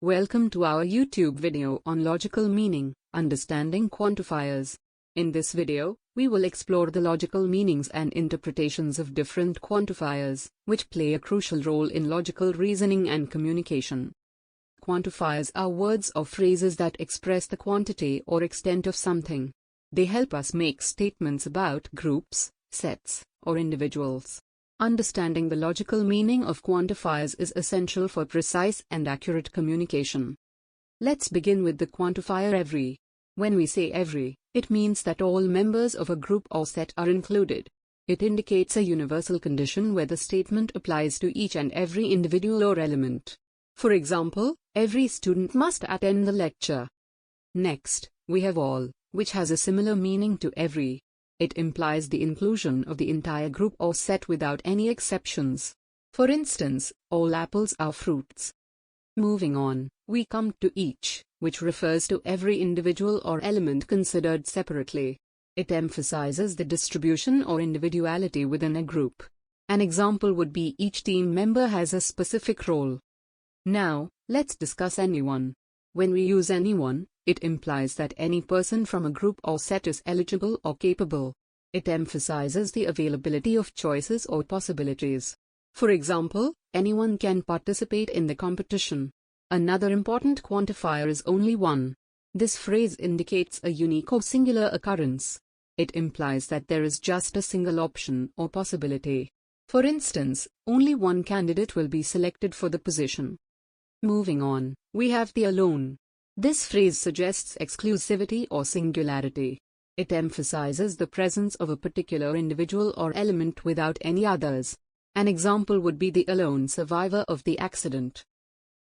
Welcome to our YouTube video on logical meaning, understanding quantifiers. In this video, we will explore the logical meanings and interpretations of different quantifiers, which play a crucial role in logical reasoning and communication. Quantifiers are words or phrases that express the quantity or extent of something. They help us make statements about groups, sets, or individuals. Understanding the logical meaning of quantifiers is essential for precise and accurate communication. Let's begin with the quantifier every. When we say every, it means that all members of a group or set are included. It indicates a universal condition where the statement applies to each and every individual or element. For example, every student must attend the lecture. Next, we have all, which has a similar meaning to every. It implies the inclusion of the entire group or set without any exceptions. For instance, all apples are fruits. Moving on, we come to each, which refers to every individual or element considered separately. It emphasizes the distribution or individuality within a group. An example would be each team member has a specific role. Now, let's discuss anyone. When we use anyone, it implies that any person from a group or set is eligible or capable. It emphasizes the availability of choices or possibilities. For example, anyone can participate in the competition. Another important quantifier is only one. This phrase indicates a unique or singular occurrence. It implies that there is just a single option or possibility. For instance, only one candidate will be selected for the position. Moving on, we have the alone. This phrase suggests exclusivity or singularity. It emphasizes the presence of a particular individual or element without any others. An example would be the alone survivor of the accident.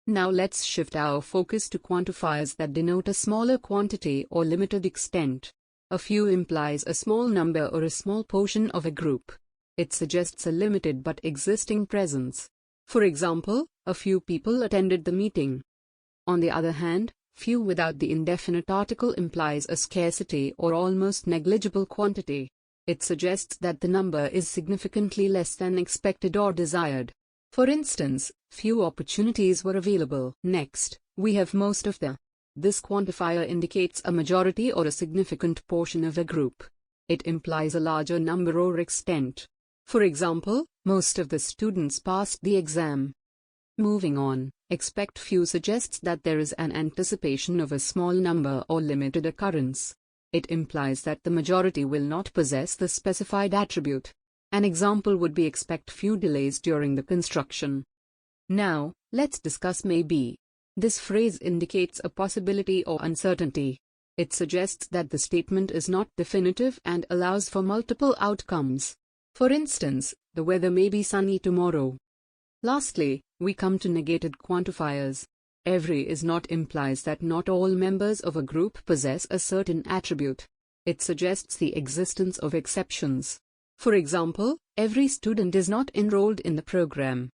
Now let's shift our focus to quantifiers that denote a smaller quantity or limited extent. A few implies a small number or a small portion of a group. It suggests a limited but existing presence. For example, a few people attended the meeting. On the other hand, few without the indefinite article implies a scarcity or almost negligible quantity. It suggests that the number is significantly less than expected or desired. For instance, few opportunities were available. Next, we have most of the. This quantifier indicates a majority or a significant portion of a group. It implies a larger number or extent. For example, most of the students passed the exam. Moving on, expect few suggests that there is an anticipation of a small number or limited occurrence. It implies that the majority will not possess the specified attribute. An example would be expect few delays during the construction. Now, let's discuss maybe. This phrase indicates a possibility or uncertainty. It suggests that the statement is not definitive and allows for multiple outcomes. For instance, the weather may be sunny tomorrow. Lastly, we come to negated quantifiers. Every is not implies that not all members of a group possess a certain attribute. It suggests the existence of exceptions. For example, every student is not enrolled in the program.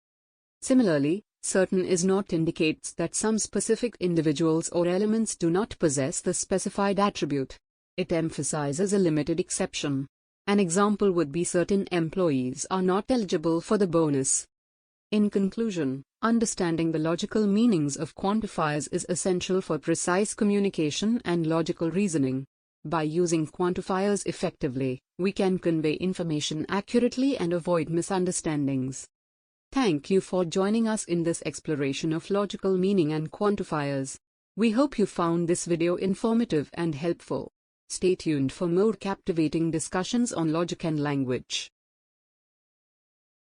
Similarly, certain is not indicates that some specific individuals or elements do not possess the specified attribute. It emphasizes a limited exception. An example would be certain employees are not eligible for the bonus. In conclusion, understanding the logical meanings of quantifiers is essential for precise communication and logical reasoning. By using quantifiers effectively, we can convey information accurately and avoid misunderstandings. Thank you for joining us in this exploration of logical meaning and quantifiers. We hope you found this video informative and helpful. Stay tuned for more captivating discussions on logic and language.